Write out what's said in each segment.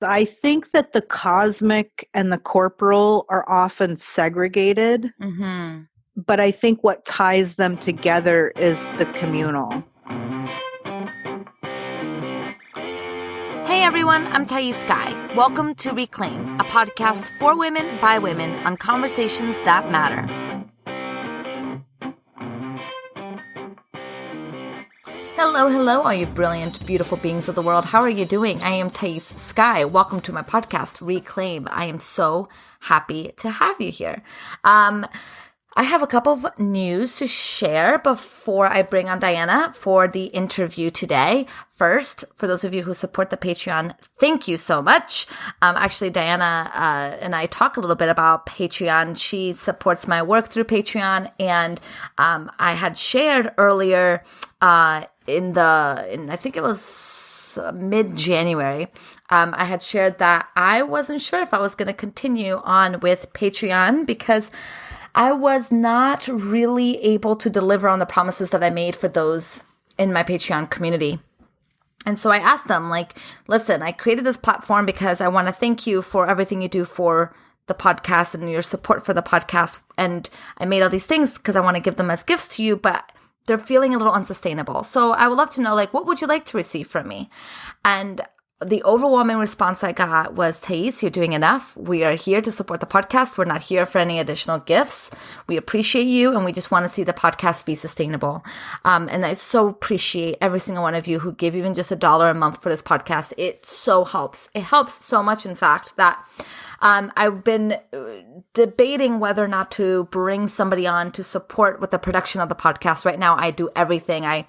I think that the cosmic and the corporal are often segregated, but I think what ties them together is the communal. Hey everyone, I'm Thais Sky. Welcome to Reclaim, a podcast for women by women on conversations that matter. Hello, all you brilliant, beautiful beings of the world. How are you doing? I am Thais Sky. Welcome to my podcast, Reclaim. I am so happy to have you here. I have a couple of news to share before I bring on Dyana for the interview today. First, for those of you who support the Patreon, thank you so much. Actually, Dyana and I talk a little bit about Patreon. She supports my work through Patreon, and I had shared earlier in I think it was mid-January, I had shared that I wasn't sure if I was going to continue on with Patreon because I was not really able to deliver on the promises that I made for those in my Patreon community. And so I asked them, listen, I created this platform because I want to thank you for everything you do for the podcast and your support for the podcast. And I made all these things because I want to give them as gifts to you, but they're feeling a little unsustainable. So I would love to know, what would you like to receive from me? And the overwhelming response I got was, Thais, you're doing enough. We are here to support the podcast. We're not here for any additional gifts. We appreciate you, and we just want to see the podcast be sustainable. And I so appreciate every single one of you who give even just $1 a month for this podcast. It so helps. It helps so much, in fact, that I've been debating whether or not to bring somebody on to support with the production of the podcast. Right now, I do everything. I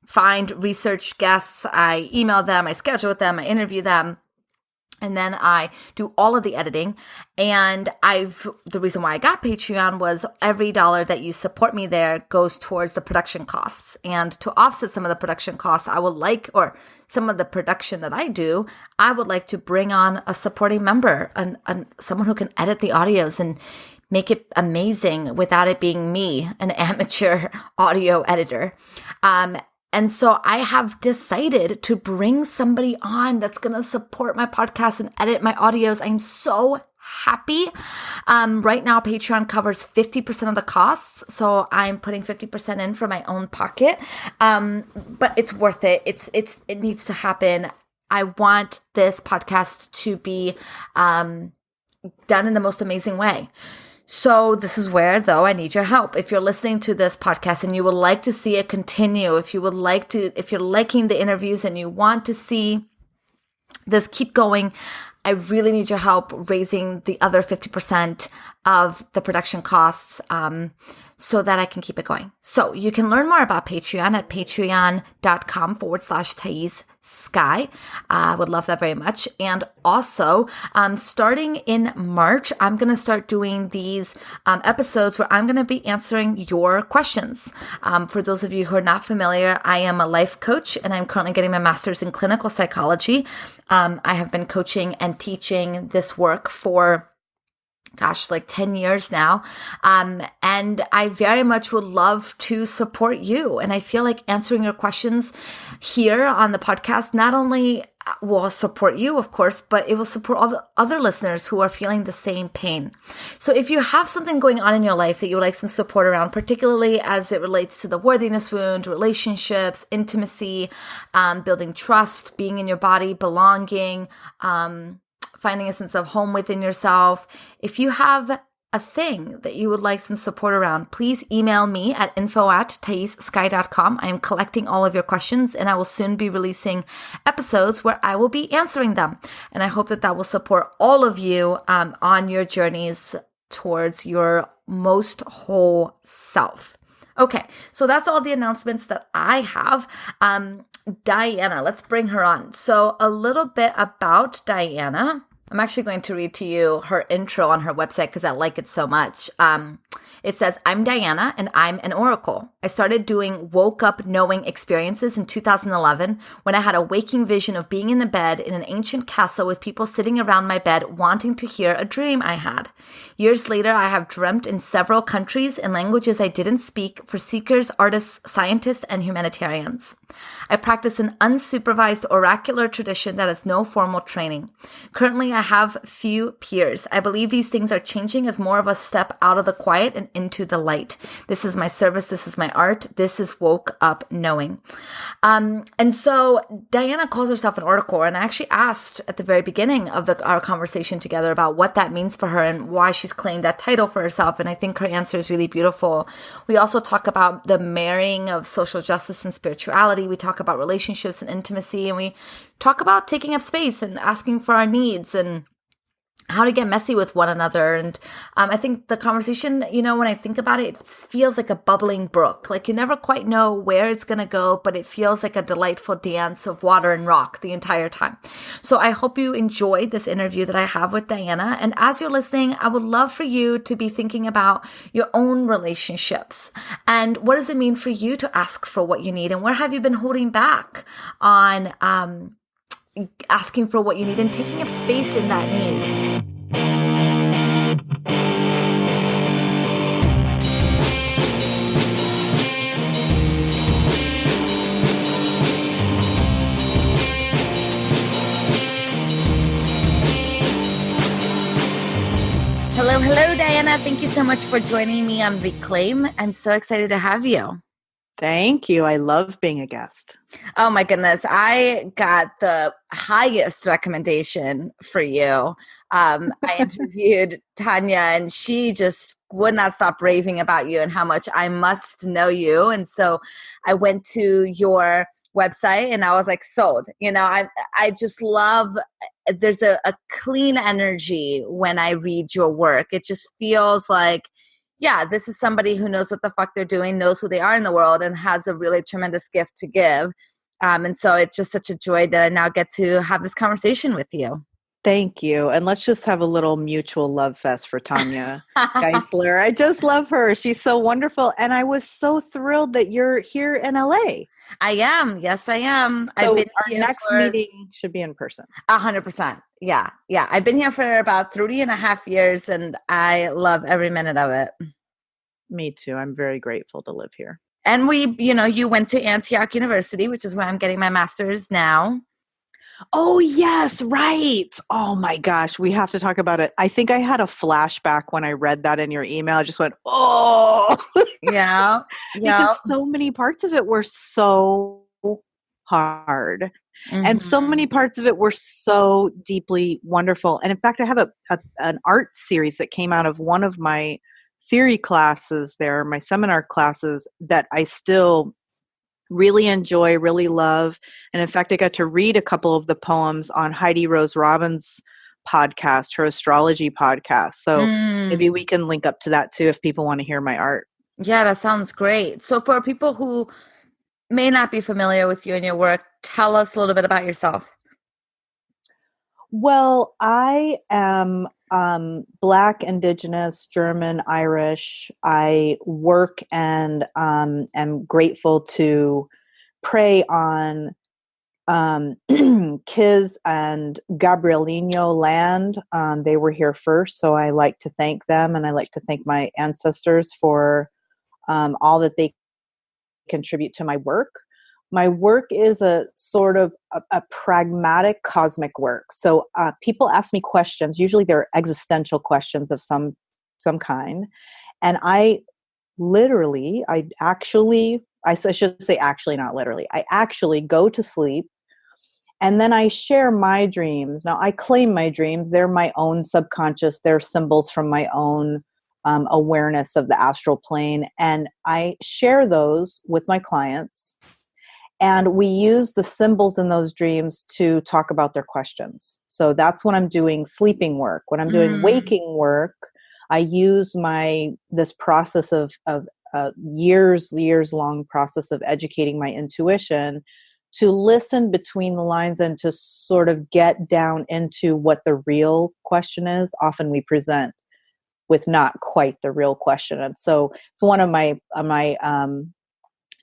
find research guests, I email them, I schedule with them, I interview them, and then I do all of the editing. And the reason why I got Patreon was every dollar that you support me there goes towards the production costs. And to offset some of the production costs, or some of the production that I do, I would like to bring on a supporting member, someone who can edit the audios and make it amazing without it being me, an amateur audio editor. And so I have decided to bring somebody on that's going to support my podcast and edit my audios. I'm so happy. Right now, Patreon covers 50% of the costs. So I'm putting 50% in from my own pocket. But it's worth it. It needs to happen. I want this podcast to be done in the most amazing way. So this is where, though, I need your help. If you're listening to this podcast and you would like to see it continue, if you're liking the interviews and you want to see this keep going, I really need your help raising the other 50% of the production costs, so that I can keep it going. So you can learn more about Patreon at patreon.com/Thais Sky. I would love that very much. And also, starting in March, I'm going to start doing these episodes where I'm going to be answering your questions. For those of you who are not familiar, I am a life coach and I'm currently getting my master's in clinical psychology. I have been coaching and teaching this work for 10 years now. And I very much would love to support you. And I feel like answering your questions here on the podcast not only will support you, of course, but it will support all the other listeners who are feeling the same pain. So if you have something going on in your life that you would like some support around, particularly as it relates to the worthiness wound, relationships, intimacy, building trust, being in your body, belonging, finding a sense of home within yourself. If you have a thing that you would like some support around, please email me at info@thaissky.com. I am collecting all of your questions and I will soon be releasing episodes where I will be answering them. And I hope that will support all of you on your journeys towards your most whole self. Okay, so that's all the announcements that I have. Dyana, let's bring her on. So a little bit about Dyana. I'm actually going to read to you her intro on her website because I like it so much. It says, I'm Dyana and I'm an oracle. I started doing woke up knowing experiences in 2011 when I had a waking vision of being in the bed in an ancient castle with people sitting around my bed wanting to hear a dream I had. Years later, I have dreamt in several countries in languages I didn't speak for seekers, artists, scientists, and humanitarians. I practice an unsupervised oracular tradition that has no formal training. Currently, I have few peers. I believe these things are changing as more of us step out of the quiet and into the light. This is my service. This is my art. This is woke up knowing. And so Dyana calls herself an oracle. And I actually asked at the very beginning of our conversation together about what that means for her and why she's claimed that title for herself. And I think her answer is really beautiful. We also talk about the marrying of social justice and spirituality. We talk about relationships and intimacy. And we talk about taking up space and asking for our needs and how to get messy with one another. And I think the conversation, when I think about it, it feels like a bubbling brook. Like you never quite know where it's going to go, but it feels like a delightful dance of water and rock the entire time. So I hope you enjoyed this interview that I have with Dyana. And as you're listening, I would love for you to be thinking about your own relationships. And what does it mean for you to ask for what you need? And where have you been holding back on asking for what you need and taking up space in that need? Hello, Dyana. Thank you so much for joining me on Reclaim. I'm so excited to have you. Thank you. I love being a guest. Oh my goodness. I got the highest recommendation for you. I interviewed Tanya and she just would not stop raving about you and how much I must know you. And so I went to your website and I was like sold. I just love, there's a clean energy when I read your work. It just feels like, yeah, this is somebody who knows what the fuck they're doing, knows who they are in the world, and has a really tremendous gift to give. And so it's just such a joy that I now get to have this conversation with you. Thank you. And let's just have a little mutual love fest for Tanya Geisler. I just love her. She's so wonderful. And I was so thrilled that you're here in LA. I am. Yes, I am. So our next meeting should be in person. 100%. Yeah. I've been here for about 3.5 years and I love every minute of it. Me too. I'm very grateful to live here. And you went to Antioch University, which is where I'm getting my master's now. Oh, yes. Right. Oh my gosh. We have to talk about it. I think I had a flashback when I read that in your email. I just went, oh, yeah. Because so many parts of it were so hard. Mm-hmm. And so many parts of it were so deeply wonderful. And in fact, I have an art series that came out of one of my theory classes there, my seminar classes, that I still really enjoy, really love. And in fact, I got to read a couple of the poems on Heidi Rose Robbins' podcast, her astrology podcast. So maybe we can link up to that too if people want to hear my art. Yeah, that sounds great. So for people who may not be familiar with you and your work, tell us a little bit about yourself. Well, I am Black, Indigenous, German, Irish. I work and am grateful to pray on Kiz and Gabrielino land. They were here first, so I like to thank them, and I like to thank my ancestors for all that they contribute to my work. My work is a sort of a pragmatic cosmic work. So people ask me questions. Usually they're existential questions of some kind. And I should say actually, not literally. I actually go to sleep and then I share my dreams. Now I claim my dreams. They're my own subconscious. They're symbols from my own awareness of the astral plane. And I share those with my clients. And we use the symbols in those dreams to talk about their questions. So that's when I'm doing sleeping work. When I'm doing waking work, I use this process of years long process of educating my intuition to listen between the lines and to sort of get down into what the real question is. Often we present with not quite the real question. And so it's one of my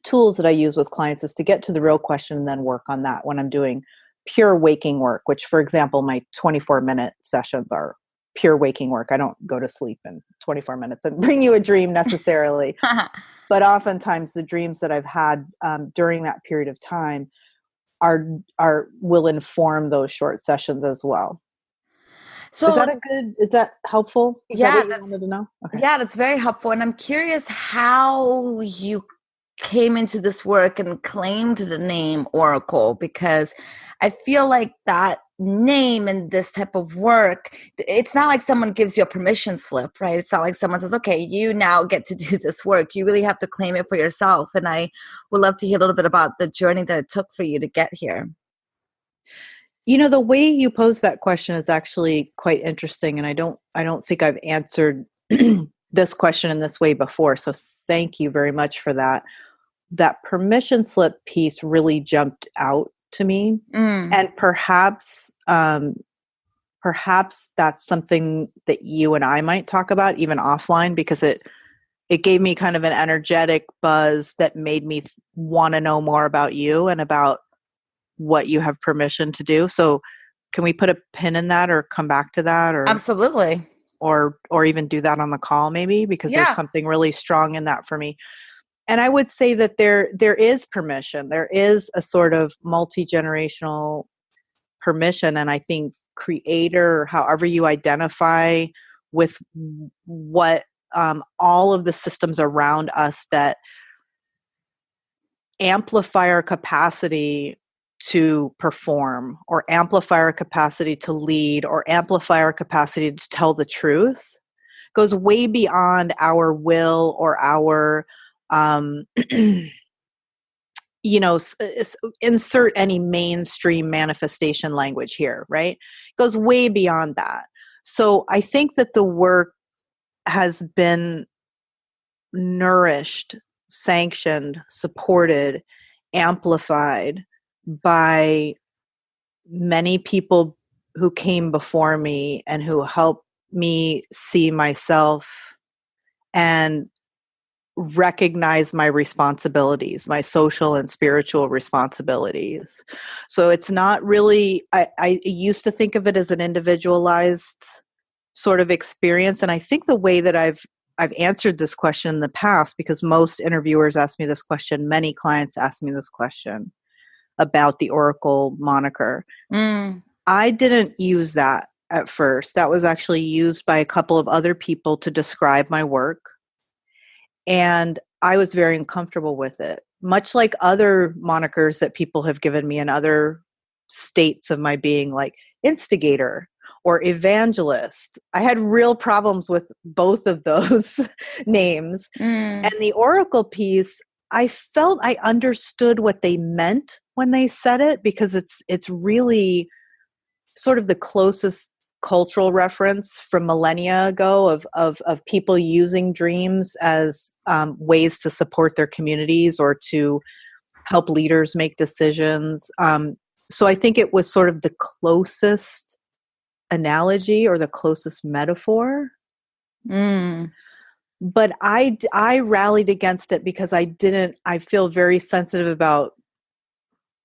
tools that I use with clients is to get to the real question and then work on that when I'm doing pure waking work, which, for example, my 24-minute sessions are pure waking work. I don't go to sleep in 24 minutes and bring you a dream necessarily. But oftentimes the dreams that I've had during that period of time will inform those short sessions as well. So is that helpful? Is that yeah, what you wanted to know? Okay. yeah, that's very helpful. And I'm curious how you came into this work and claimed the name Oracle, because I feel like that name and this type of work, it's not like someone gives you a permission slip, right? It's not like someone says, okay, you now get to do this work. You really have to claim it for yourself. And I would love to hear a little bit about the journey that it took for you to get here. The way you pose that question is actually quite interesting, and I don't think I've answered this question in this way before. So thank you very much for that. That permission slip piece really jumped out to me, and perhaps that's something that you and I might talk about even offline, because it gave me kind of an energetic buzz that made me want to know more about you and about what you have permission to do. So can we put a pin in that or come back to that, or Absolutely. or even do that on the call maybe, because there's something really strong in that for me. And I would say that there is permission. There is a sort of multi-generational permission, and I think creator, however you identify with what all of the systems around us that amplify our capacity to perform, or amplify our capacity to lead, or amplify our capacity to tell the truth, goes way beyond our will or our insert any mainstream manifestation language here, right? It goes way beyond that. So I think that the work has been nourished, sanctioned, supported, amplified by many people who came before me and who helped me see myself and recognize my responsibilities, my social and spiritual responsibilities. So it's not really, I used to think of it as an individualized sort of experience. And I think the way that I've answered this question in the past, because most interviewers ask me this question, many clients ask me this question about the Oracle moniker. I didn't use that at first. That was actually used by a couple of other people to describe my work. And I was very uncomfortable with it, much like other monikers that people have given me in other states of my being, like instigator or evangelist. I had real problems with both of those names. And the Oracle piece, I felt I understood what they meant when they said it, because it's really sort of the closest cultural reference from millennia ago of people using dreams as ways to support their communities or to help leaders make decisions. So I think it was sort of the closest analogy or the closest metaphor. But I rallied against it because I feel very sensitive about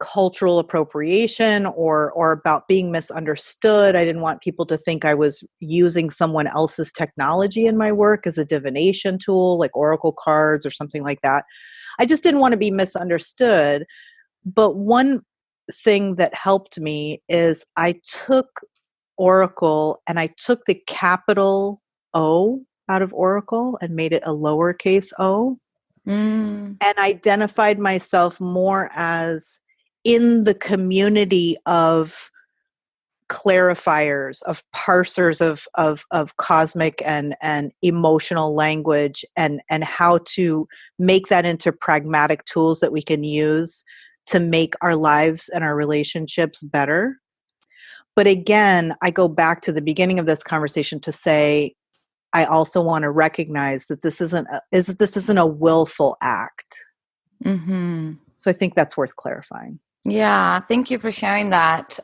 cultural appropriation or about being misunderstood. I didn't want people to think I was using someone else's technology in my work as a divination tool, like oracle cards or something like that. I just didn't want to be misunderstood. But one thing that helped me is I took Oracle and I took the capital O out of Oracle and made it a lowercase o, and identified myself more as in the community of clarifiers, of parsers of cosmic and emotional language, and how to make that into pragmatic tools that we can use to make our lives and our relationships better. But again, I go back to the beginning of this conversation to say, I also want to recognize that this isn't a willful act. So I think that's worth clarifying. Yeah, thank you for sharing that.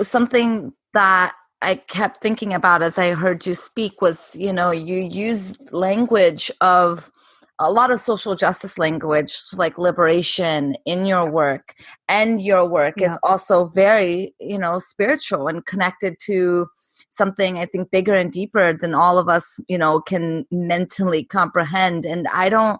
Something that I kept thinking about as I heard you speak was, you know, you use language of a lot of social justice language, like liberation in your work. And your work Yeah. is also very, you know, spiritual and connected to something I think bigger and deeper than all of us, you know, can mentally comprehend. And I don't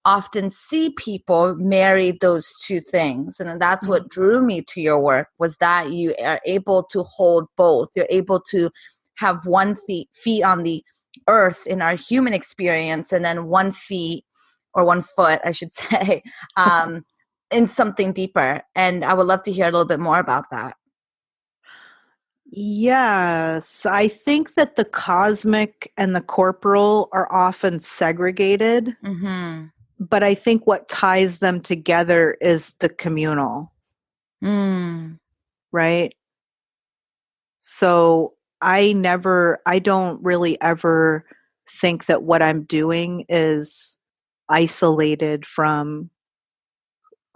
often see people marry those two things, and that's what drew me to your work, was that you are able to hold both. You're able to have one feet on the earth in our human experience, and then one feet, or one foot I should say, in something deeper. And I would love to hear a little bit more about that. Yes, I think that the cosmic and the corporal are often segregated, Mm-hmm. but I think what ties them together is the communal, Mm. right? So I don't really ever think that what I'm doing is isolated from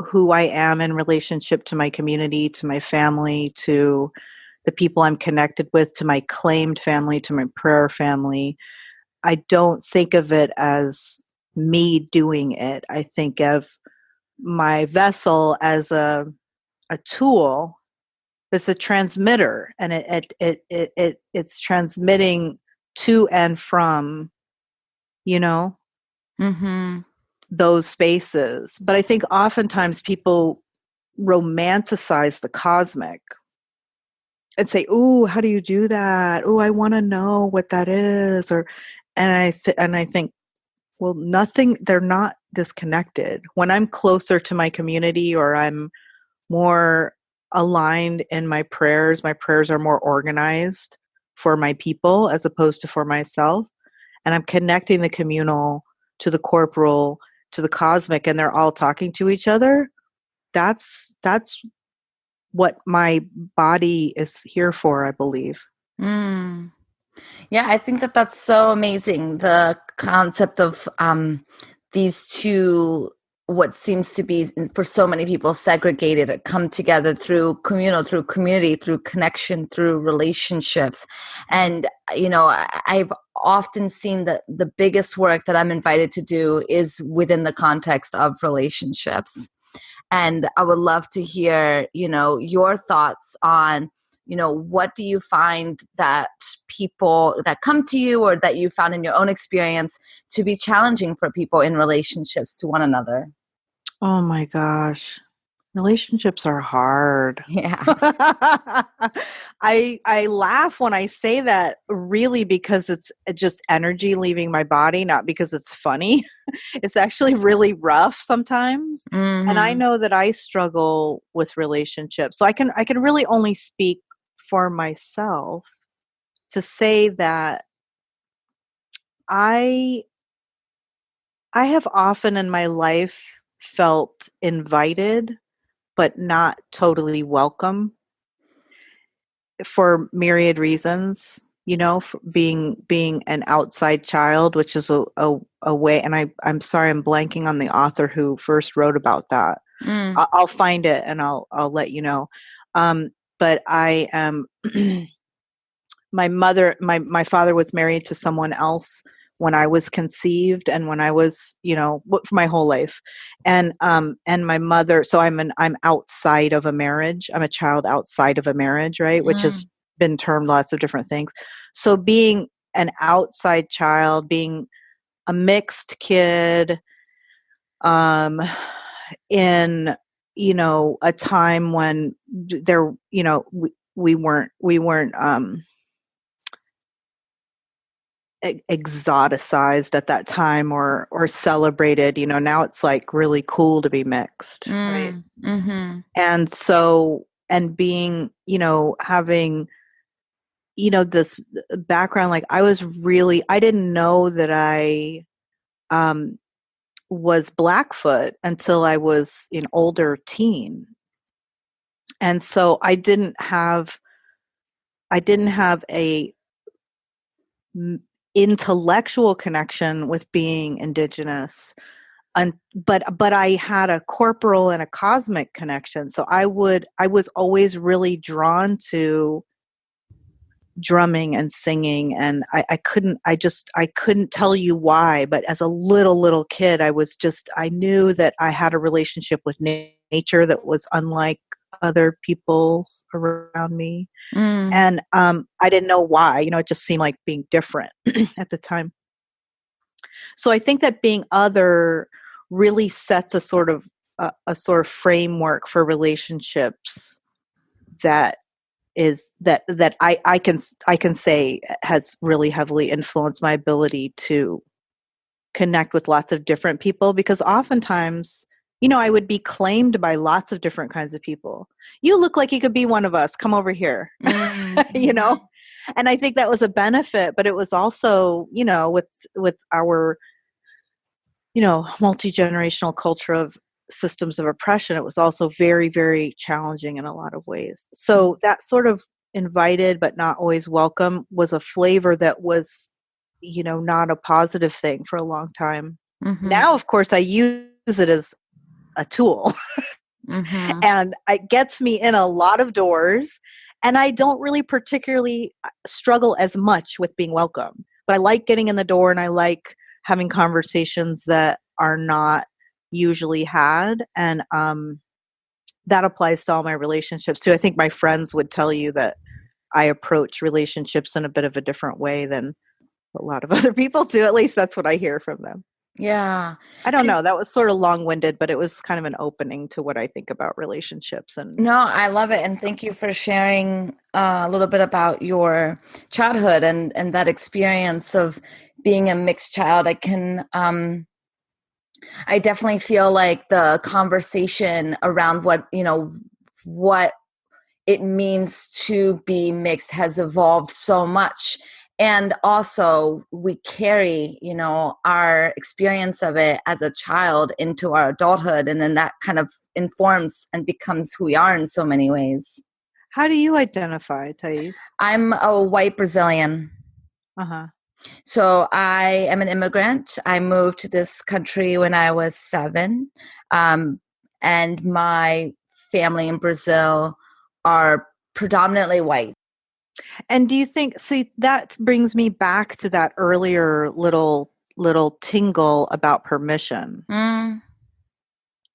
who I am in relationship to my community, to my family, to the people I'm connected with, to my claimed family, to my prayer family. I don't think of it as me doing it. I think of my vessel as a tool. It's a transmitter, and it's transmitting to and from, you know, Mm-hmm. those spaces. But I think oftentimes people romanticize the cosmic and say, "Ooh, how do you do that? Ooh, I want to know what that is." Or, and I think, well, nothing. They're not disconnected. When I'm closer to my community, or I'm more aligned in my prayers are more organized for my people as opposed to for myself. And I'm connecting the communal to the corporal to the cosmic, and they're all talking to each other. That's what my body is here for, I believe. Mm. Yeah, I think that that's so amazing. The concept of these two, what seems to be for so many people segregated, come together through communal, through community, through connection, through relationships. And, you know, I've often seen that the biggest work that I'm invited to do is within the context of relationships. And I would love to hear, you know, your thoughts on, you know, what do you find that people that come to you, or that you found in your own experience, to be challenging for people in relationships to one another? Oh my gosh. Relationships are hard. Yeah. I laugh when I say that, really, because it's just energy leaving my body, not because it's funny. It's actually really rough sometimes. And I Mm-hmm. know that I struggle with relationships. So I can really only speak for myself to say that I I have often in my life felt invited but not totally welcome for myriad reasons, you know, for being an outside child, which is a way. And I'm sorry, I'm blanking on the author who first wrote about that. Mm. I'll find it and I'll let you know. But I am my father was married to someone else when I was conceived, and when I was, you know, for my whole life. And my mother, so I'm outside of a marriage. I'm a child outside of a marriage, right? Which has Mm. been termed lots of different things. So being an outside child, being a mixed kid, um, in, you know, a time when there, you know, we weren't exoticized at that time, or celebrated. You know, now it's like really cool to be mixed, right? Mm. Mm-hmm. And so, and being, you know, having, you know, this background, like I didn't know that I um was Blackfoot until I was an older teen. And so I didn't have a intellectual connection with being indigenous. But I had a corporal and a cosmic connection. So I was always really drawn to drumming and singing, and I couldn't tell you why, but as a little kid, I knew that I had a relationship with nature that was unlike other people around me. And I didn't know why. It just seemed like being different at the time. So I think that being other really sets a sort of framework for relationships that I can say has really heavily influenced my ability to connect with lots of different people, because oftentimes, I would be claimed by lots of different kinds of people. You look like you could be one of us. Come over here. Mm-hmm. And I think that was a benefit, but it was also, with our, multi-generational culture of systems of oppression, it was also very, very challenging in a lot of ways. So that sort of invited but not always welcome was a flavor that was, not a positive thing for a long time. Mm-hmm. Now, of course, I use it as a tool Mm-hmm. and it gets me in a lot of doors, and I don't really particularly struggle as much with being welcome, but I like getting in the door, and I like having conversations that are not usually had. And that applies to all my relationships too. I think my friends would tell you that I approach relationships in a bit of a different way than a lot of other people do. At least that's what I hear from them. Yeah. I don't know. That was sort of long-winded, but it was kind of an opening to what I think about relationships. And no, I love it. And thank you for sharing a little bit about your childhood and that experience of being a mixed child. I definitely feel like the conversation around what it means to be mixed has evolved so much. And also we carry, our experience of it as a child into our adulthood. And then that kind of informs and becomes who we are in so many ways. how do you identify, Thais? I'm a white Brazilian. Uh-huh. So I am an immigrant. I moved to this country when I was 7. And my family in Brazil are predominantly white. And do you think, see, that brings me back to that earlier little tingle about permission Mm.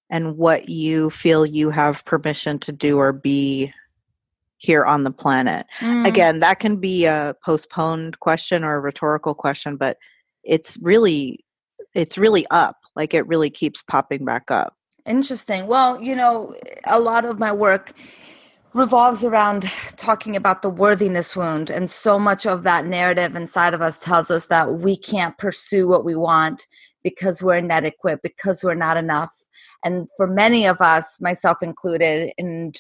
and what you feel you have permission to do or be here on the planet. Again, that can be a postponed question or a rhetorical question, but it's really up. Like, it really keeps popping back up. Interesting. Well, a lot of my work revolves around talking about the worthiness wound. And so much of that narrative inside of us tells us that we can't pursue what we want because we're inadequate, because we're not enough. And for many of us, myself included, and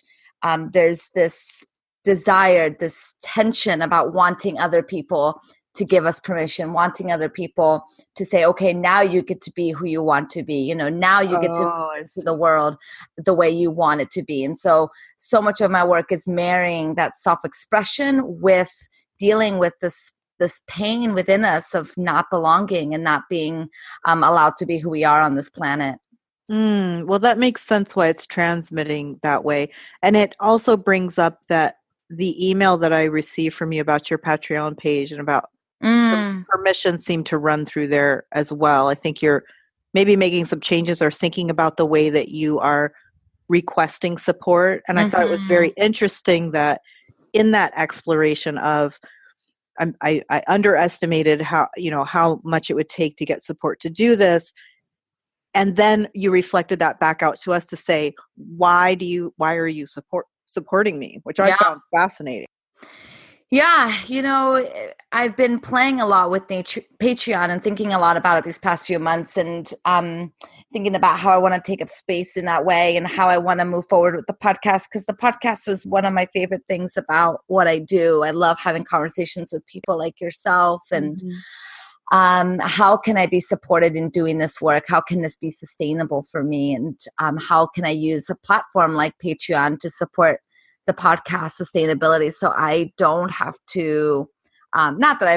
there's this desire, this tension about wanting other people to give us permission, wanting other people to say, okay, now you get to be who you want to be. Now you get to see the world the way you want it to be. And so much of my work is marrying that self-expression with dealing with this pain within us of not belonging and not being allowed to be who we are on this planet. Well, that makes sense why it's transmitting that way. And it also brings up that the email that I received from you about your Patreon page and about permission seemed to run through there as well. I think you're maybe making some changes or thinking about the way that you are requesting support. And I thought it was very interesting that in that exploration of, I underestimated how much it would take to get support to do this. And then you reflected that back out to us to say, why are you supporting me? Which I found fascinating. Yeah, I've been playing a lot with Patreon and thinking a lot about it these past few months, and thinking about how I want to take up space in that way and how I want to move forward with the podcast, because the podcast is one of my favorite things about what I do. I love having conversations with people like yourself, and how can I be supported in doing this work? How can this be sustainable for me? And how can I use a platform like Patreon to support the podcast sustainability so I don't have to Not that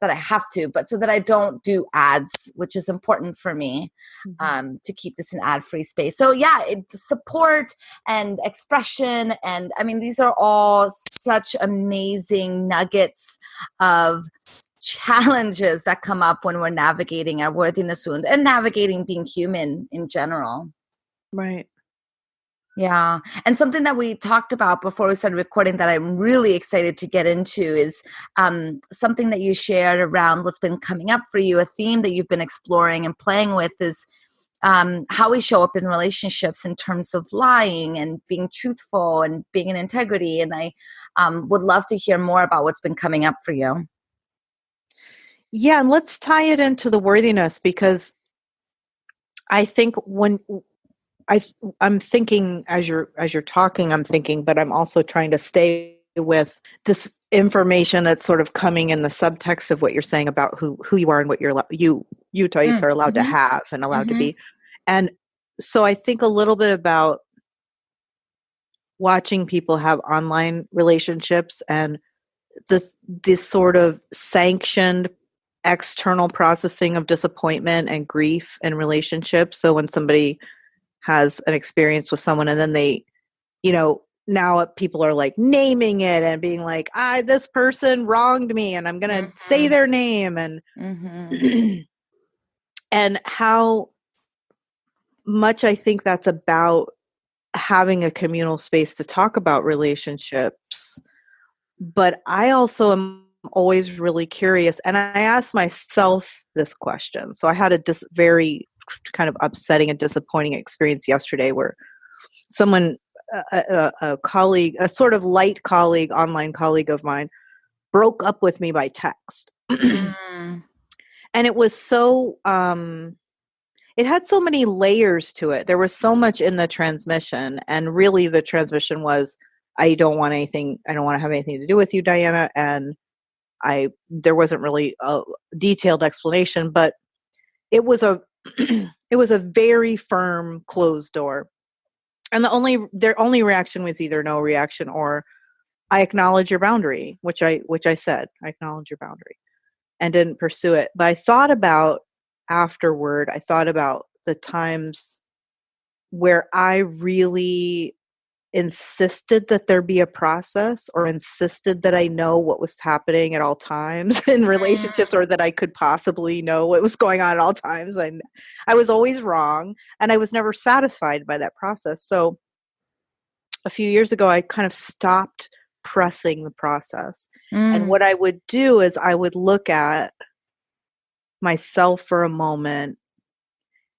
I have to, but so that I don't do ads, which is important for me, to keep this an ad-free space. So yeah, support and expression. And I mean, these are all such amazing nuggets of challenges that come up when we're navigating our worthiness wound and navigating being human in general. Right. Yeah. And something that we talked about before we started recording that I'm really excited to get into is something that you shared around what's been coming up for you. A theme that you've been exploring and playing with is how we show up in relationships in terms of lying and being truthful and being in integrity. And I would love to hear more about what's been coming up for you. Yeah. And let's tie it into the worthiness, because I think when I'm thinking as you're talking, I'm thinking, but I'm also trying to stay with this information that's sort of coming in the subtext of what you're saying about who you are and what you Thais are allowed to have and allowed to be. And so I think a little bit about watching people have online relationships and this sort of sanctioned external processing of disappointment and grief in relationships. So when somebody has an experience with someone and then they, now people are like naming it and being like, this person wronged me and I'm going to say their name, and and how much I think that's about having a communal space to talk about relationships. But I also am always really curious, and I ask myself this question. So I had a very kind of upsetting and disappointing experience yesterday where someone, a colleague, a sort of light colleague, online colleague of mine, broke up with me by text. And it was so, it had so many layers to it. There was so much in the transmission, and really the transmission was, I don't want to have anything to do with you, Dyana. And there wasn't really a detailed explanation, but it was a very firm closed door. And their only reaction was either no reaction or I acknowledge your boundary, which I said, I acknowledge your boundary, and didn't pursue it. But I thought about the times where I really insisted that there be a process, or insisted that I know what was happening at all times in relationships, or that I could possibly know what was going on at all times. And I was always wrong, and I was never satisfied by that process. So a few years ago, I kind of stopped pressing the process. And what I would do is I would look at myself for a moment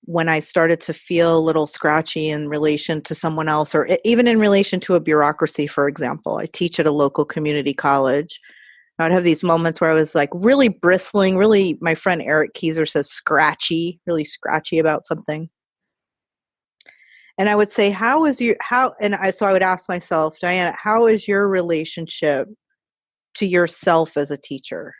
when I started to feel a little scratchy in relation to someone else, or even in relation to a bureaucracy, for example. I teach at a local community college. I'd have these moments where I was like really bristling, really, my friend Eric Kieser says really scratchy about something. And I would say, so I would ask myself, Dyana, how is your relationship to yourself as a teacher?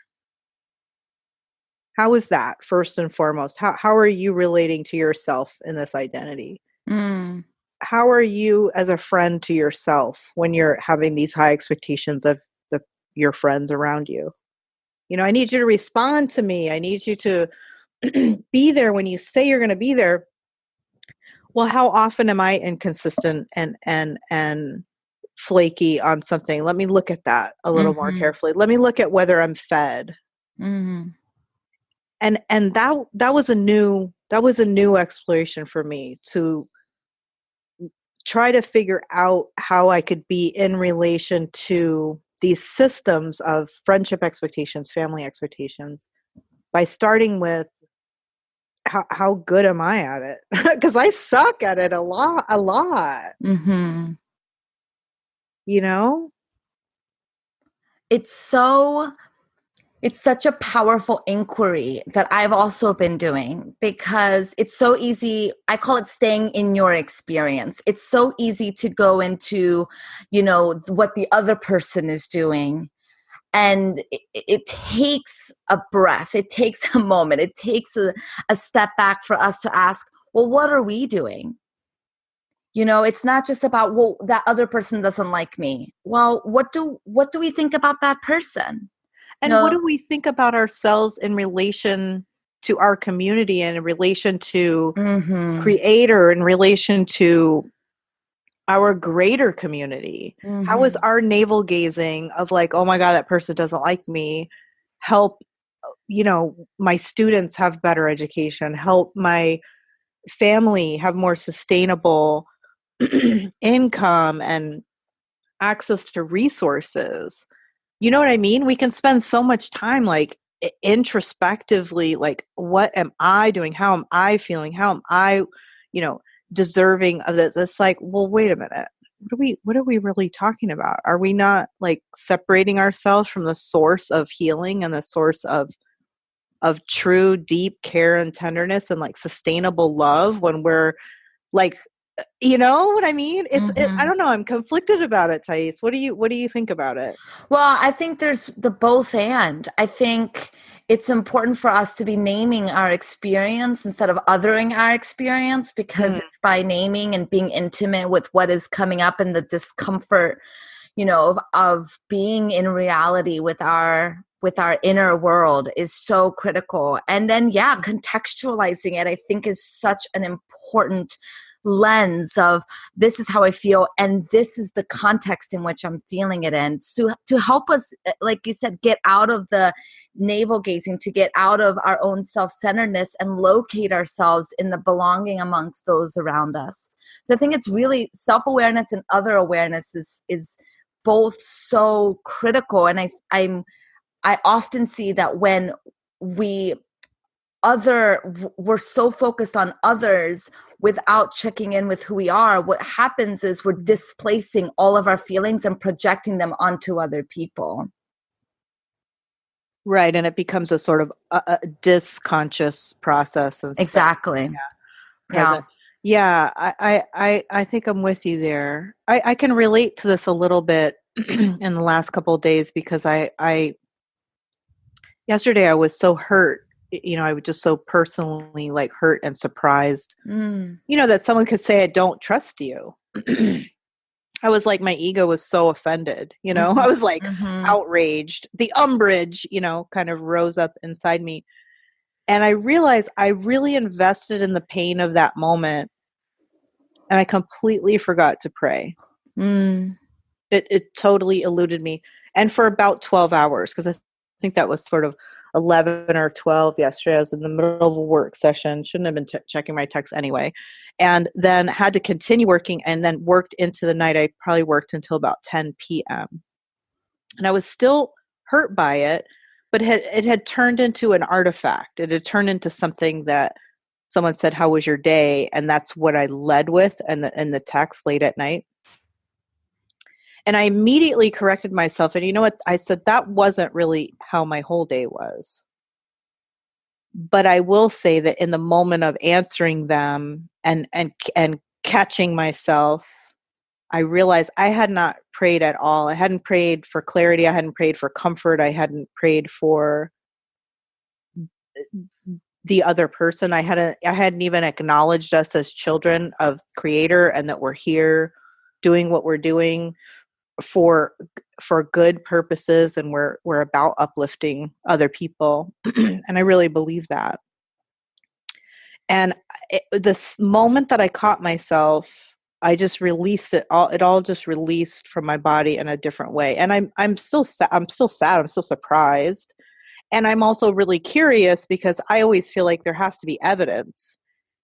How is that, first and foremost? How are you relating to yourself in this identity? How are you as a friend to yourself when you're having these high expectations of your friends around you? I need you to respond to me. I need you to be there when you say you're going to be there. Well, how often am I inconsistent and flaky on something? Let me look at that a little more carefully. Let me look at whether I'm fed. And that was a new exploration for me, to try to figure out how I could be in relation to these systems of friendship expectations, family expectations, by starting with how good am I at it? Because I suck at it a lot. It's such a powerful inquiry that I've also been doing, because it's so easy. I call it staying in your experience. It's so easy to go into, what the other person is doing. And it takes a breath. It takes a moment. It takes a step back for us to ask, well, what are we doing? It's not just about, well, that other person doesn't like me. Well, what do we think about that person? And what do we think about ourselves in relation to our community and in relation to creator, in relation to our greater community? How is our navel gazing of like, oh my God, that person doesn't like me, help, my students have better education, help my family have more sustainable income and access to resources? You know what I mean? We can spend so much time like introspectively, like, what am I doing? How am I feeling? How am I, deserving of this? It's like, well, wait a minute. What are we really talking about? Are we not like separating ourselves from the source of healing and the source of true deep care and tenderness and like sustainable love when we're like, you know what I mean? I don't know. I'm conflicted about it, Thais. What do you think about it? Well, I think there's the both and. I think it's important for us to be naming our experience instead of othering our experience, because it's by naming and being intimate with what is coming up and the discomfort, of being in reality with our inner world is so critical. And then, contextualizing it, I think, is such an important lens of this is how I feel and this is the context in which I'm feeling it in, to help us, like you said, get out of the navel gazing, to get out of our own self-centeredness and locate ourselves in the belonging amongst those around us. So I think it's really self-awareness and other awareness is both so critical. And I often see that when we're so focused on others without checking in with who we are, what happens is we're displacing all of our feelings and projecting them onto other people. Right. And it becomes a sort of a disconscious process. Exactly. Present. Yeah. I think I'm with you there. I can relate to this a little bit in the last couple of days because yesterday I was so hurt. I was just so personally like hurt and surprised, that someone could say, I don't trust you. I was like, my ego was so offended, I was like outraged. The umbrage, kind of rose up inside me. And I realized I really invested in the pain of that moment. And I completely forgot to pray. It totally eluded me. And for about 12 hours, because I think that was sort of 11 or 12 yesterday. I was in the middle of a work session. Shouldn't have been checking my texts anyway. And then had to continue working and then worked into the night. I probably worked until about 10 p.m. And I was still hurt by it, but it had turned into an artifact. It had turned into something that someone said, how was your day? And that's what I led with in the text late at night. And I immediately corrected myself. And you know what? I said, that wasn't really how my whole day was. But I will say that in the moment of answering them and catching myself, I realized I had not prayed at all. I hadn't prayed for clarity. I hadn't prayed for comfort. I hadn't prayed for the other person. I hadn't even acknowledged us as children of Creator and that we're here doing what we're doing for good purposes, and we're about uplifting other people. And I really believe that. And this moment that I caught myself, I just released it all. It all just released from my body in a different way. And I'm still sad. I'm still surprised. And I'm also really curious because I always feel like there has to be evidence.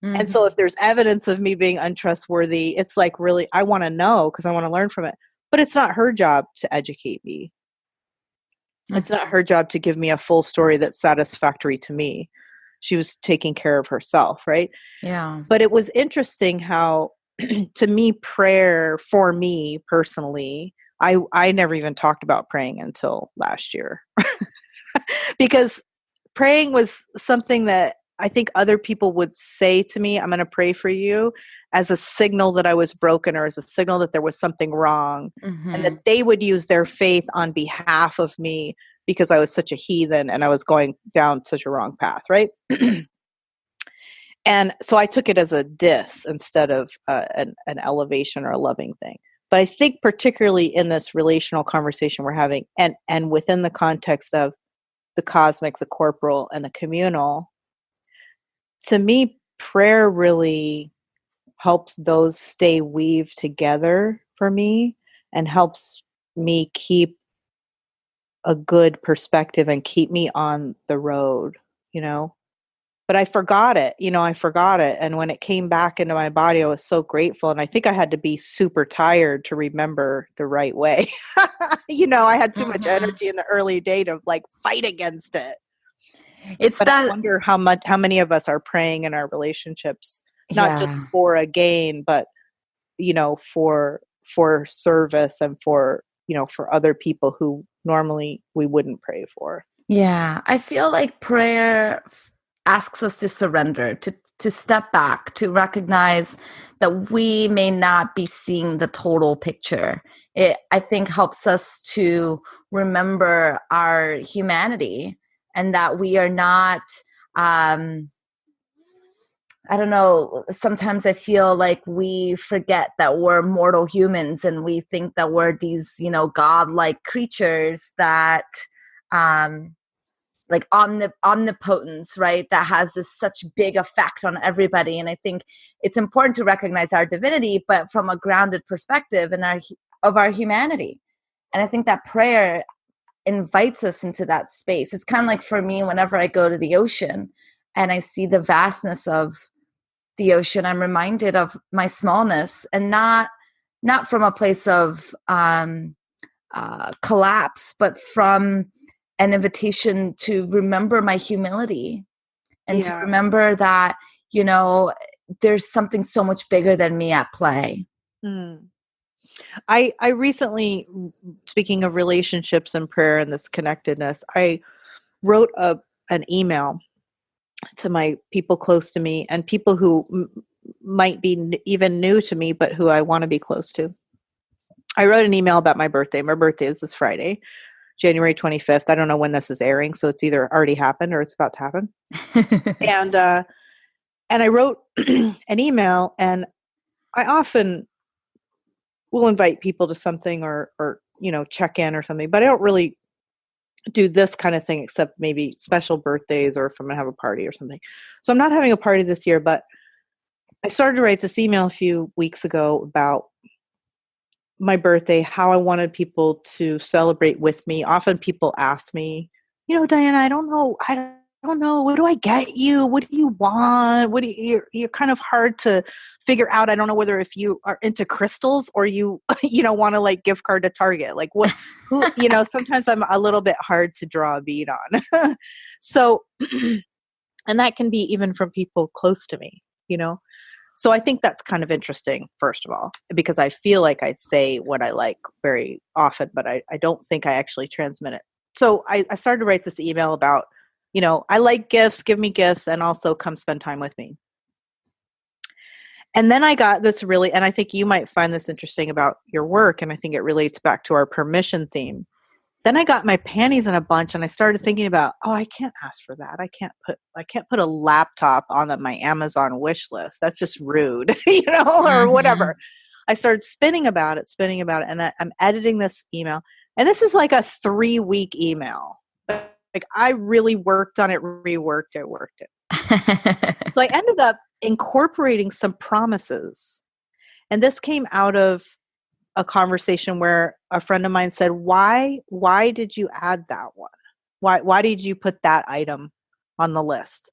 And so if there's evidence of me being untrustworthy, it's like, really, I want to know because I want to learn from it. But it's not her job to educate me. It's not her job to give me a full story that's satisfactory to me. She was taking care of herself, right? Yeah. But it was interesting how, to me, prayer for me personally, I never even talked about praying until last year. Because praying was something that I think other people would say to me, I'm going to pray for you, as a signal that I was broken or as a signal that there was something wrong, and that they would use their faith on behalf of me because I was such a heathen and I was going down such a wrong path, right? And so I took it as a diss instead of an elevation or a loving thing. But I think particularly in this relational conversation we're having, and within the context of the cosmic, the corporal, and the communal, to me, prayer really helps those stay weaved together for me and helps me keep a good perspective and keep me on the road, you know? But I forgot it, I forgot it. And when it came back into my body, I was so grateful. And I think I had to be super tired to remember the right way. I had too much Mhm. energy in the early day to like fight against it. It's But I that, wonder how many of us are praying in our relationships, not just yeah. for a gain, but for service and for other people who normally we wouldn't pray for. Yeah, I feel like prayer asks us to surrender, to step back, to recognize that we may not be seeing the total picture. It, I think, helps us to remember our humanity and that we are not. I don't know. Sometimes I feel like we forget that we're mortal humans, and we think that we're these, godlike creatures that. Um, like omnipotence, right? That has this such big effect on everybody. And I think it's important to recognize our divinity, but from a grounded perspective and of our humanity. And I think that prayer invites us into that space. It's kind of like for me, whenever I go to the ocean and I see the vastness of the ocean, I'm reminded of my smallness, and not from a place of collapse, but from an invitation to remember my humility and to Yeah. remember that, there's something so much bigger than me at play. Mm. I recently, speaking of relationships and prayer and this connectedness, I wrote an email to my people close to me and people who might be even new to me, but who I want to be close to. I wrote an email about my birthday. My birthday is this Friday, January 25th. I don't know when this is airing, so it's either already happened or it's about to happen. And I wrote an email, and I often will invite people to something or check in or something, but I don't really do this kind of thing except maybe special birthdays or if I'm going to have a party or something. So I'm not having a party this year, but I started to write this email a few weeks ago about my birthday, how I wanted people to celebrate with me. Often people ask me, Diana, I don't know. What do I get you? What do you want? What do you're kind of hard to figure out. I don't know whether if you are into crystals or you, want to like gift card to Target. Like sometimes I'm a little bit hard to draw a bead on. So, and that can be even from people close to me, So I think that's kind of interesting, first of all, because I feel like I say what I like very often, but I don't think I actually transmit it. So I started to write this email about, I like gifts, give me gifts, and also come spend time with me. And then I got this and I think you might find this interesting about your work, and I think it relates back to our permission theme. Then I got my panties in a bunch and I started thinking about, I can't ask for that. I can't put a laptop on my Amazon wish list. That's just rude, or whatever. Mhm. I started spinning about it, and I'm editing this email. And this is like a 3-week email. Like I really worked on it, reworked it, worked it. So I ended up incorporating some promises. And this came out of a conversation where a friend of mine said, why did you add that one? Why did you put that item on the list?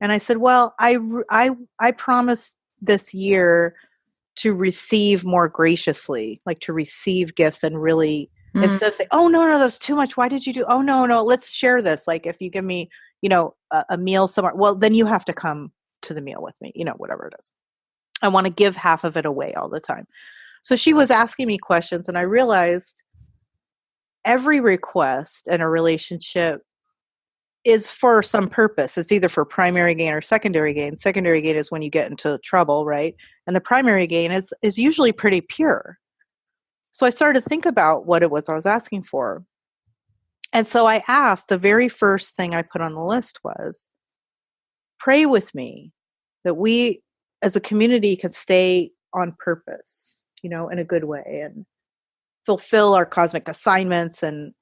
And I said, well, I promised this year to receive more graciously, like to receive gifts and really, Mm. instead of saying, oh, no, that's too much. Why did you do? Oh, no, let's share this. Like if you give me, a meal somewhere, well, then you have to come to the meal with me, whatever it is. I want to give half of it away all the time. So she was asking me questions, and I realized every request in a relationship is for some purpose. It's either for primary gain or secondary gain. Secondary gain is when you get into trouble, right? And the primary gain is usually pretty pure. So I started to think about what it was I was asking for. And so I asked, the very first thing I put on the list was, pray with me that we as a community can stay on purpose, in a good way and fulfill our cosmic assignments and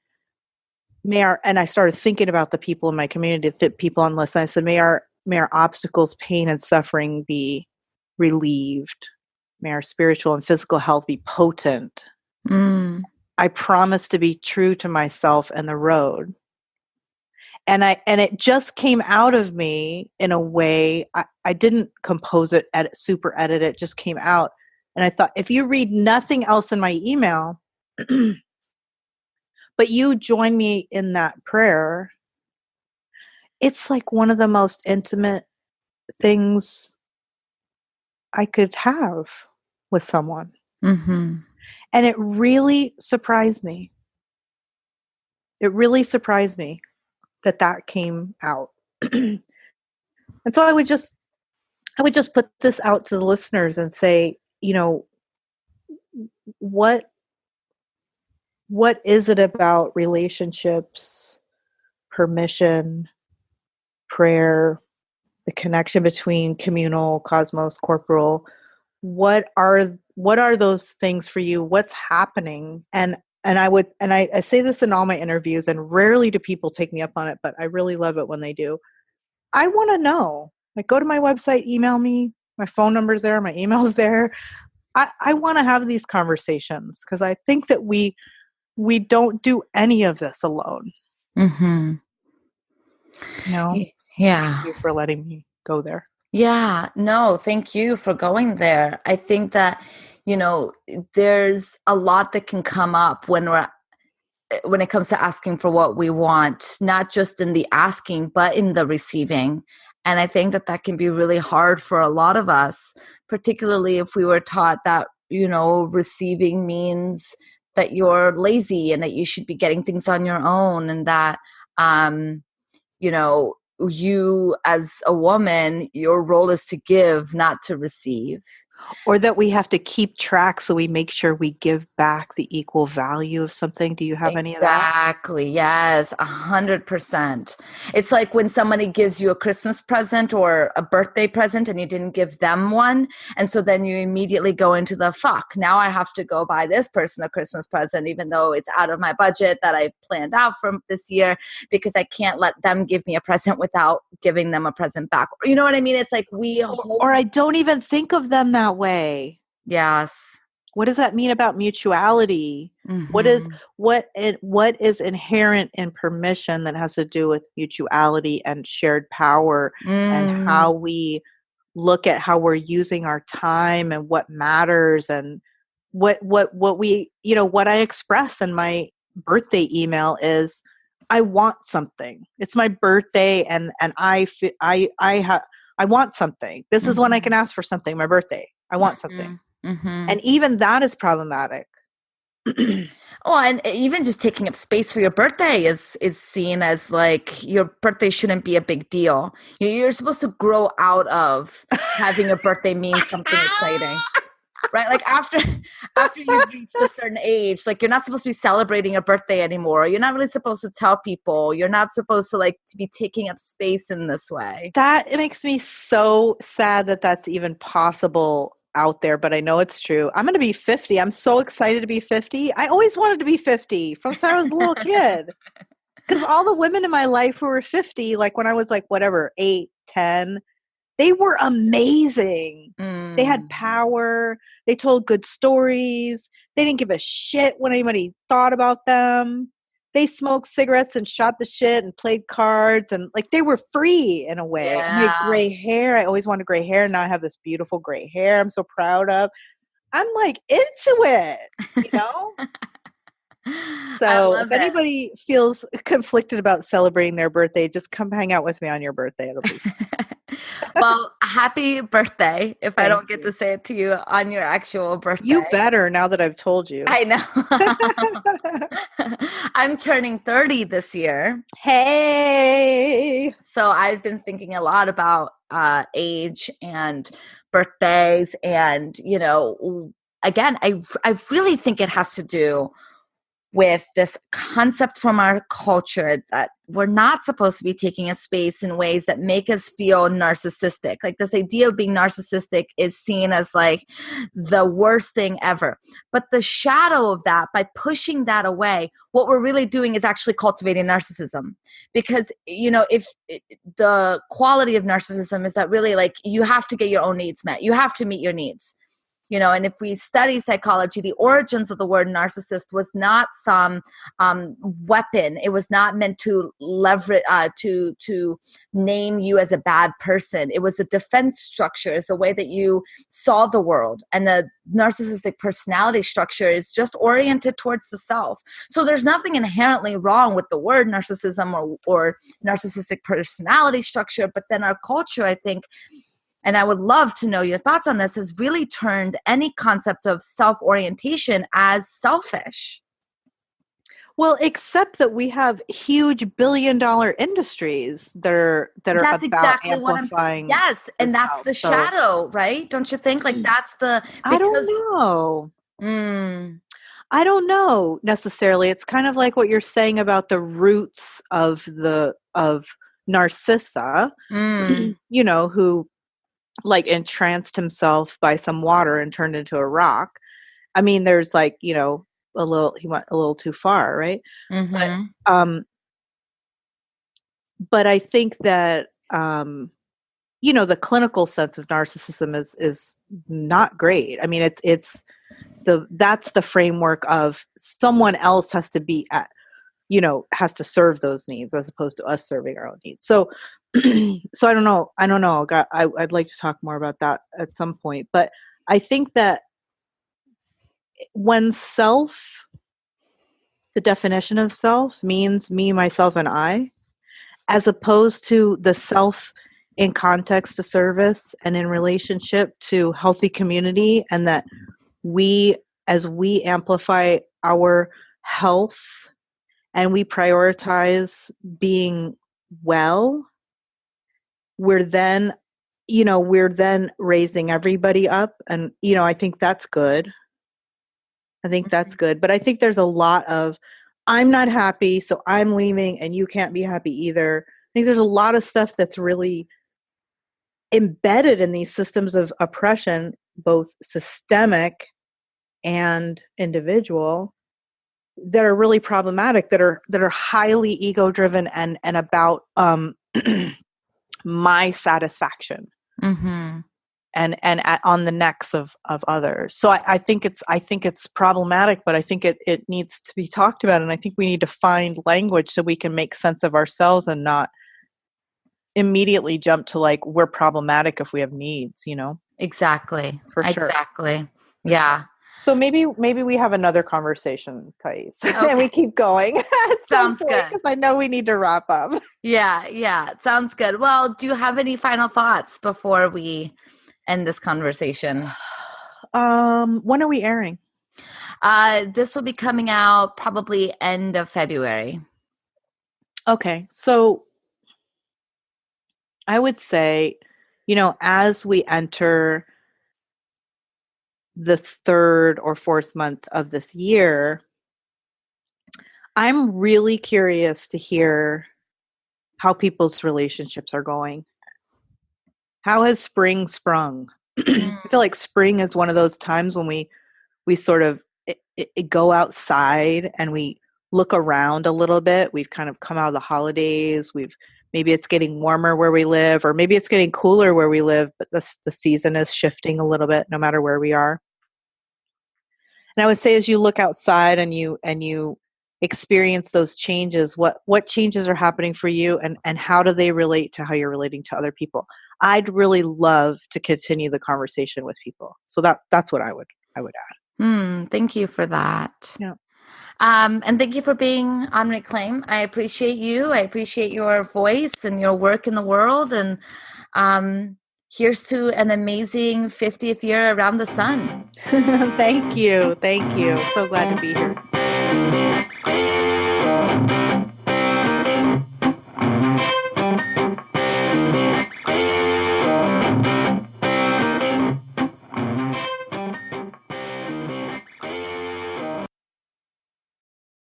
and I started thinking about the people in my community, the people on the list. And I said, may our obstacles, pain, and suffering be relieved. May our spiritual and physical health be potent. Mm. I promise to be true to myself and the road. And it just came out of me in a way. I didn't compose it, super edit it, just came out. And I thought, if you read nothing else in my email, but you join me in that prayer, it's like one of the most intimate things I could have with someone. Mm-hmm. And it really surprised me. It really surprised me that came out. And so I would just put this out to the listeners and say, what is it about relationships, permission, prayer, the connection between communal, cosmos, corporal? What are those things for you? What's happening? And I say this in all my interviews, and rarely do people take me up on it, but I really love it when they do. I want to know. Like, go to my website, email me. My phone number's there. My email's there. I want to have these conversations because I think that we don't do any of this alone. Mm-hmm. Yeah. Thank you for letting me go there. Yeah, no, thank you for going there. I think that, there's a lot that can come up when it comes to asking for what we want, not just in the asking, but in the receiving. And I think that can be really hard for a lot of us, particularly if we were taught that, receiving means that you're lazy and that you should be getting things on your own, and that, you as a woman, your role is to give, not to receive. Or that we have to keep track so we make sure we give back the equal value of something. Do you have any of that? Exactly. Yes, 100%. It's like when somebody gives you a Christmas present or a birthday present and you didn't give them one. And so then you immediately go into the fuck. Now I have to go buy this person a Christmas present, even though it's out of my budget that I planned out for this year, because I can't let them give me a present without giving them a present back. You know what I mean? It's like or I don't even think of them that way. Yes. What does that mean about mutuality? Mm-hmm. What is inherent in permission that has to do with mutuality and shared power, and how we look at how we're using our time and what matters, and what we, what I express in my birthday email is, I want something. It's my birthday, and I want something. This is when I can ask for something. My birthday. I want something. Mm-hmm. And even that is problematic. Oh, and even just taking up space for your birthday is seen as like your birthday shouldn't be a big deal. You're supposed to grow out of having a birthday mean something exciting. Right? Like after you've reached a certain age, like you're not supposed to be celebrating a birthday anymore. You're not really supposed to tell people. You're not supposed to to be taking up space in this way. That, it makes me so sad that that's even possible out there, but I know it's true. I'm going to be 50. I'm so excited to be 50. I always wanted to be 50 from the time I was a little kid. Because all the women in my life who were 50, like when I was like, whatever, 8, 10, they were amazing. They had power. They told good stories. They didn't give a shit what anybody thought about them. They smoked cigarettes and shot the shit and played cards, and like they were free in a way. Yeah. And they had gray hair. I always wanted gray hair. Now I have this beautiful gray hair I'm so proud of. I'm like into it, So if anybody feels conflicted about celebrating their birthday, just come hang out with me on your birthday. It'll be fun. Well, happy birthday if I don't get to say it to you on your actual birthday. You better, now that I've told you. I know. I'm turning 30 this year. Hey! So I've been thinking a lot about age and birthdays, and, again, I really think it has to do with this concept from our culture that we're not supposed to be taking a space in ways that make us feel narcissistic. Like this idea of being narcissistic is seen as like the worst thing ever. But the shadow of that, by pushing that away, what we're really doing is actually cultivating narcissism. Because, if the quality of narcissism is that really like you have to get your own needs met, you have to meet your needs. And if we study psychology, the origins of the word narcissist was not some weapon. It was not meant to leverage, to name you as a bad person. It was a defense structure. It's the way that you saw the world. And the narcissistic personality structure is just oriented towards the self. So there's nothing inherently wrong with the word narcissism or narcissistic personality structure. But then our culture, I think, and I would love to know your thoughts on this, has really turned any concept of self-orientation as selfish. Well, except that we have huge billion-dollar industries that are That's about exactly amplifying. Yes, and that's the shadow, right? Don't you think? Like that's the. I don't know. I don't know necessarily. It's kind of like what you're saying about the roots of Narcissa, who like entranced himself by some water and turned into a rock. I mean, there's like, he went a little too far, right? Mm-hmm. But I think that, the clinical sense of narcissism is not great. I mean, that's the framework of someone else has to be at, has to serve those needs as opposed to us serving our own needs. So I don't know. I'd like to talk more about that at some point. But I think that when the definition of self means me, myself, and I, as opposed to the self in context to service and in relationship to healthy community, and that as we amplify our health and we prioritize being well, we're then raising everybody up. And, I think that's good. That's good. But I think there's a lot of, I'm not happy, so I'm leaving and you can't be happy either. I think there's a lot of stuff that's really embedded in these systems of oppression, both systemic and individual, that are really problematic, that are highly ego driven and about my satisfaction, and on the necks of others. So I think it's problematic, but I think it needs to be talked about, and I think we need to find language so we can make sense of ourselves and not immediately jump to like we're problematic if we have needs. Exactly. For sure. Exactly. Yeah. So maybe we have another conversation, Thais, and we keep going. Sounds good. Because I know we need to wrap up. Yeah. Sounds good. Well, do you have any final thoughts before we end this conversation? When are we airing? This will be coming out probably end of February. Okay. So I would say, as we enter the third or fourth month of this year, I'm really curious to hear how people's relationships are going. How has spring sprung? I feel like spring is one of those times when we sort of go outside and we look around a little bit. We've kind of come out of the holidays. Maybe it's getting warmer where we live, or maybe it's getting cooler where we live, but the season is shifting a little bit no matter where we are. And I would say as you look outside and you experience those changes, what changes are happening for you, and how do they relate to how you're relating to other people? I'd really love to continue the conversation with people. So that's what I would add. Thank you for that. Yeah. And thank you for being on Reclaim. I appreciate you. I appreciate your voice and your work in the world. And here's to an amazing 50th year around the sun. Thank you. So glad to be here.